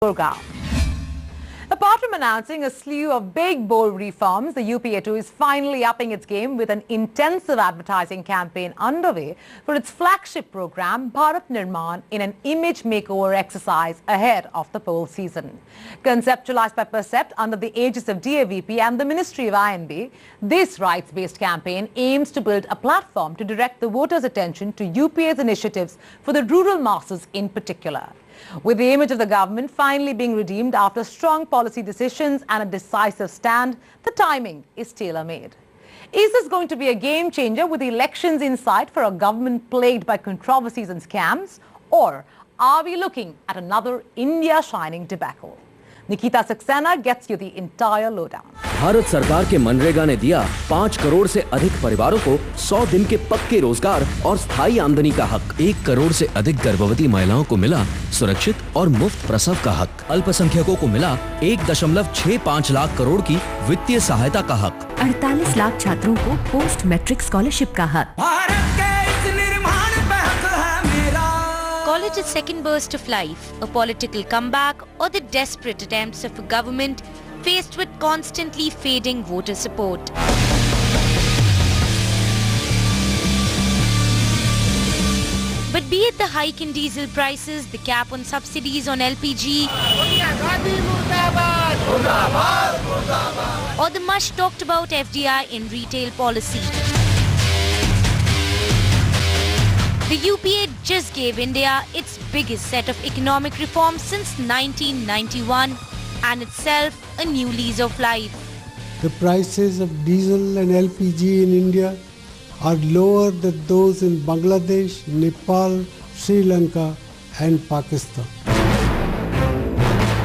Gurgaon. Apart from announcing a slew of big, bold reforms, the UPA too is finally upping its game with an intensive advertising campaign underway for its flagship program, Bharat Nirman, in an image makeover exercise ahead of the poll season. Conceptualized by Percept under the aegis of DAVP and the Ministry of INB, this rights-based campaign aims to build a platform to direct the voters' attention to UPA's initiatives for the rural masses in particular. With the image of the government finally being redeemed after strong policy decisions and a decisive stand, the timing is tailor-made. Is this going to be a game changer with the elections in sight for a government plagued by controversies and scams? Or are we looking at another India shining debacle? Nikita Saxena gets you the entire lowdown. Bharat सरकार के मनरेगा ने दिया 5 करोड़ से अधिक परिवारों को 100 दिन के पक्के रोजगार और स्थायी आमदनी का हक। 1 करोड़ से अधिक गर्भवती महिलाओं को मिला सुरक्षित और मुफ्त प्रसव का हक। अल्पसंख्यकों को मिला 1.65 लाख करोड़ की वित्तीय सहायता का हक। 48 लाख छात्रों को पोस्ट मैट्रिक स्कॉलरशिप का हक। College's second burst of life, a political comeback, or the desperate attempts of a government faced with constantly fading voter support. But be it the hike in diesel prices, the cap on subsidies on LPG, or the much talked about FDI in retail policy, the UPA just gave India its biggest set of economic reforms since 1991 and itself a new lease of life. The prices of diesel and LPG in India are lower than those in Bangladesh, Nepal, Sri Lanka and Pakistan.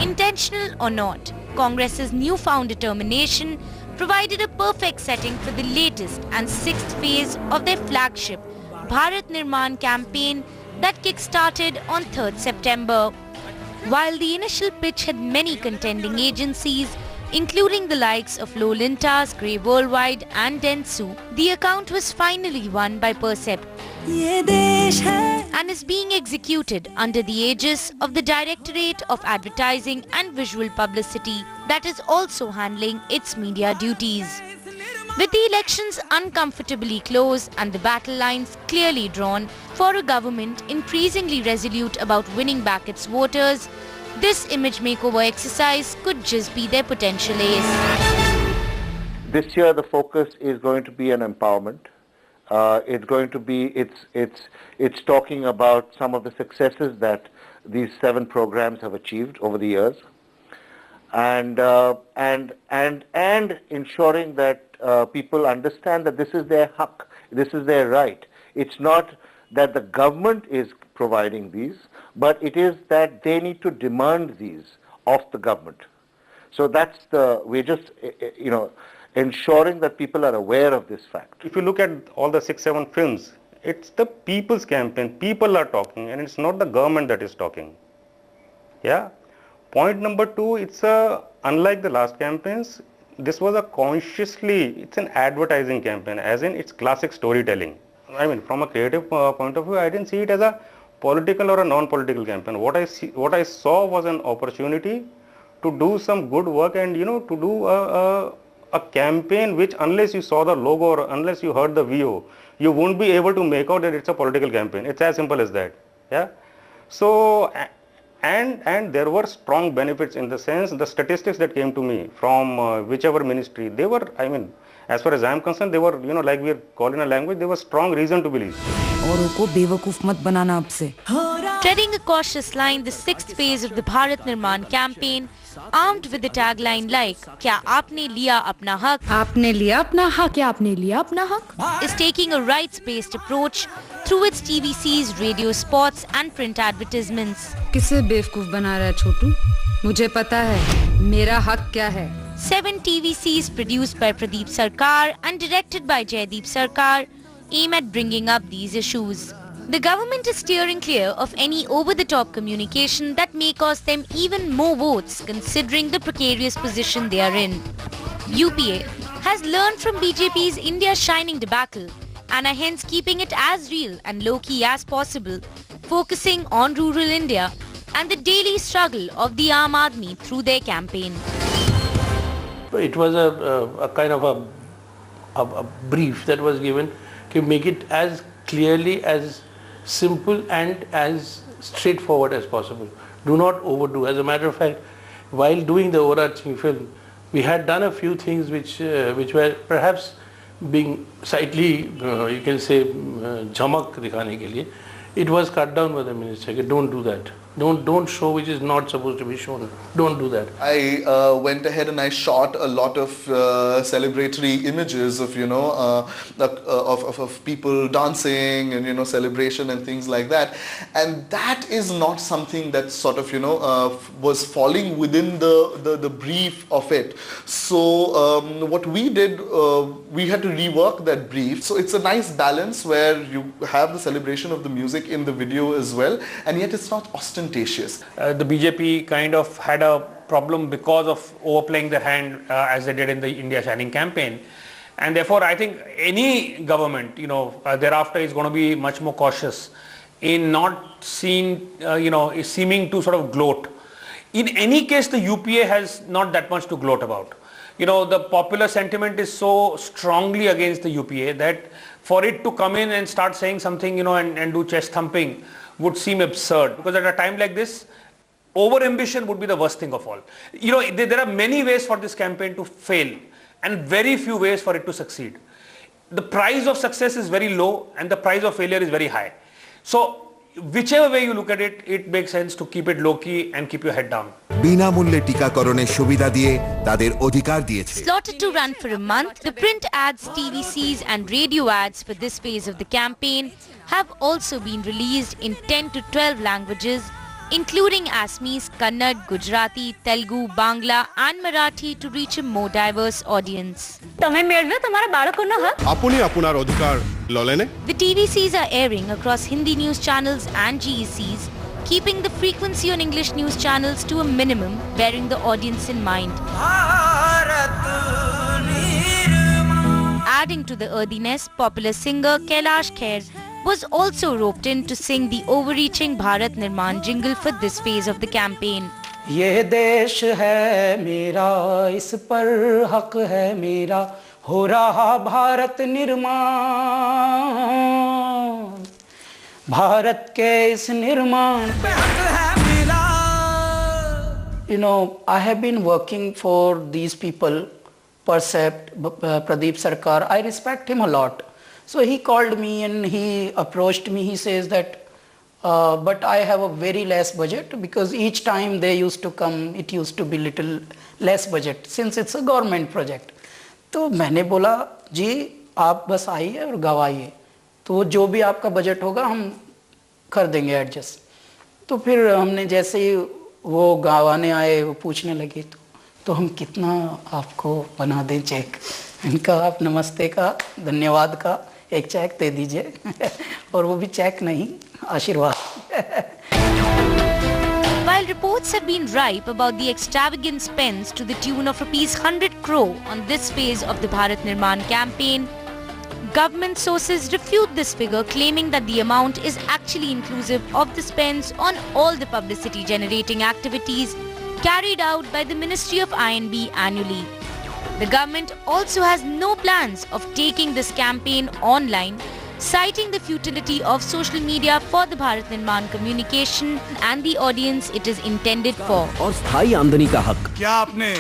Intentional or not, Congress's newfound determination provided a perfect setting for the latest and 6th phase of their flagship Bharat Nirman campaign that kick-started on 3rd September. While the initial pitch had many contending agencies, including the likes of Lolintas, Grey Worldwide and Dentsu, the account was finally won by Percept and is being executed under the aegis of the Directorate of Advertising and Visual Publicity that is also handling its media duties. With the elections uncomfortably close and the battle lines clearly drawn for a government increasingly resolute about winning back its voters, this image makeover exercise could just be their potential ace. This year the focus is going to be on empowerment. It's talking about some of the successes that these 7 programs have achieved over the years, and ensuring that people understand that this is their hak, this is their right. It's not that the government is providing these, but it is that they need to demand these of the government. So we're just, ensuring that people are aware of this fact. If you look at all the 6-7 films, it's the people's campaign. People are talking and it's not the government that is talking. Yeah. Point number 2, unlike the last campaigns, this was it's an advertising campaign, as in it's classic storytelling. I mean, from a creative point of view, I didn't see it as a political or a non-political campaign. What I saw was an opportunity to do some good work and, to do a campaign which, unless you saw the logo or unless you heard the VO, you won't be able to make out that it's a political campaign. It's as simple as that. Yeah. So, and there were strong benefits in the sense, the statistics that came to me from whichever ministry, they were, I mean, as far as I am concerned, they were, like we are calling a language, they were strong reason to believe. Treading a cautious line, the 6th phase of the Bharat Nirman campaign, armed with the tagline like "Kya aapne liya apna hak? आपने लिया अपना हक? क्या आपने लिया अपना हक? Is taking a rights-based approach through its TVCs, radio spots and print advertisements. किसे बेवकूफ बना रहा है छोटू? मुझे पता है मेरा हक क्या है. 7 TVCs produced by Pradeep Sarkar and directed by Jaideep Sarkar aim at bringing up these issues. The government is steering clear of any over-the-top communication that may cost them even more votes considering the precarious position they are in. UPA has learned from BJP's India shining debacle and are hence keeping it as real and low-key as possible, focusing on rural India and the daily struggle of the Aam Aadmi through their campaign. It was a kind of a brief that was given to make it as clearly, as simple and as straightforward as possible. Do not overdo. As a matter of fact, while doing the overarching film, we had done a few things which were perhaps being slightly, you can say, jhamak dikhane ke liye. It was cut down by the minister. Don't do that. Don't show which is not supposed to be shown. Don't do that. I went ahead and I shot a lot of celebratory images of of people dancing and celebration and things like that, and that is not something that sort of was falling within the brief of it. So what we did, we had to rework that brief. So it's a nice balance where you have the celebration of the music in the video as well, and yet it's not ostentatious. The BJP kind of had a problem because of overplaying their hand as they did in the India Shining campaign, and therefore I think any government thereafter is going to be much more cautious in not seeing seeming to sort of gloat. In any case, the UPA has not that much to gloat about. The popular sentiment is so strongly against the UPA that for it to come in and start saying something and do chest thumping would seem absurd, because at a time like this, over-ambition would be the worst thing of all. There are many ways for this campaign to fail and very few ways for it to succeed. The price of success is very low and the price of failure is very high. So whichever way you look at it, it makes sense to keep it low-key and keep your head down. Slotted to run for a month, the print ads, TVCs and radio ads for this phase of the campaign have also been released in 10 to 12 languages, including Assamese, Kannada, Gujarati, Telugu, Bangla and Marathi to reach a more diverse audience. The TVCs are airing across Hindi news channels and GECs, keeping the frequency on English news channels to a minimum, bearing the audience in mind. Adding to the earthiness, popular singer Kailash Kher was also roped in to sing the overreaching Bharat Nirman jingle for this phase of the campaign. ये देश है मेरा, इस पर हक है मेरा, हो रहा भारत निर्माण, भारत के इस निर्माण पे हक है मेरा. I have been working for these people, Percept, Pradeep Sarkar. I respect him a lot. So he called me and he approached me. He says that, but I have a very less budget, because each time they used to come, it used to be little less budget since it's a government project. तो मैंने बोला जी आप बस आइए और गवाइए, तो जो भी आपका बजट होगा हम कर देंगे एडजस्ट. तो फिर हमने जैसे ही वो गवाने आए, वो पूछने लगे तो हम कितना आपको बना दें चेक. इनका आप नमस्ते का, धन्यवाद का एक चेक दे दीजिए और वो भी चेक नहीं, आशीर्वाद. While reports have been rife about the extravagant spends to the tune of ₹100 crore on this phase of the Bharat Nirman campaign, government sources refute this figure, claiming that the amount is actually inclusive of the spends on all the publicity generating activities carried out by the Ministry of I&B annually. The government also has no plans of taking this campaign online, citing the futility of social media for the Bharat Nirman communication and the audience it is intended for. और स्थायी आमदनी का हक. क्या आपने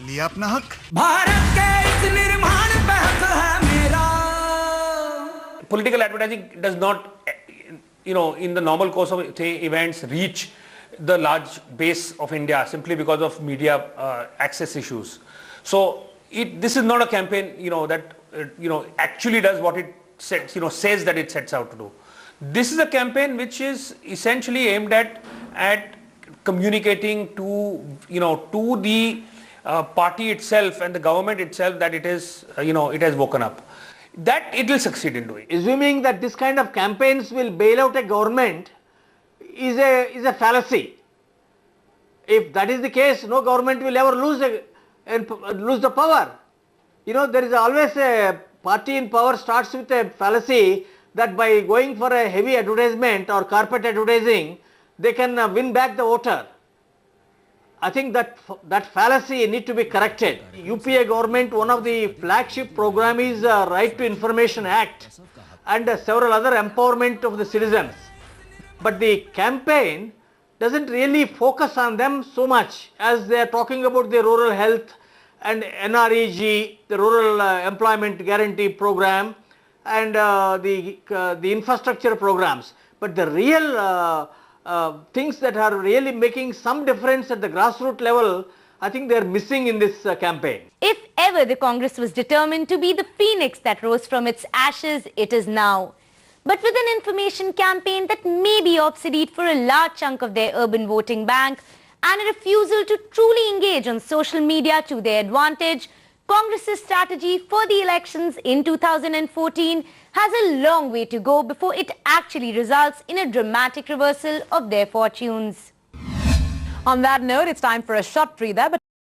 लिया अपना हक? भारत के इस निर्माण पे हक है मेरा. Political advertising does not, in the normal course of events, reach the large base of India simply because of media access issues. So this is not a campaign, that actually does what it says that it sets out to do. This is a campaign which is essentially aimed at communicating to the party itself and the government itself that it is it has woken up. That it will succeed in doing. Assuming that this kind of campaigns will bail out a government is a fallacy. If that is the case, no government will ever lose the power. There is always a party in power starts with a fallacy that by going for a heavy advertisement or carpet advertising, they can win back the voter. I think that fallacy need to be corrected. UPA government, one of the flagship program is Right to Information Act and several other empowerment of the citizens. But the campaign doesn't really focus on them so much as they are talking about the rural health and NREG, the Rural Employment Guarantee Program, and the infrastructure programs. But the real things that are really making some difference at the grassroots level, I think they are missing in this campaign. If ever the Congress was determined to be the phoenix that rose from its ashes, it is now. But with an information campaign that may be obsolete for a large chunk of their urban voting bank and a refusal to truly engage on social media to their advantage, Congress's strategy for the elections in 2014 has a long way to go before it actually results in a dramatic reversal of their fortunes. On that note, it's time for a short breather.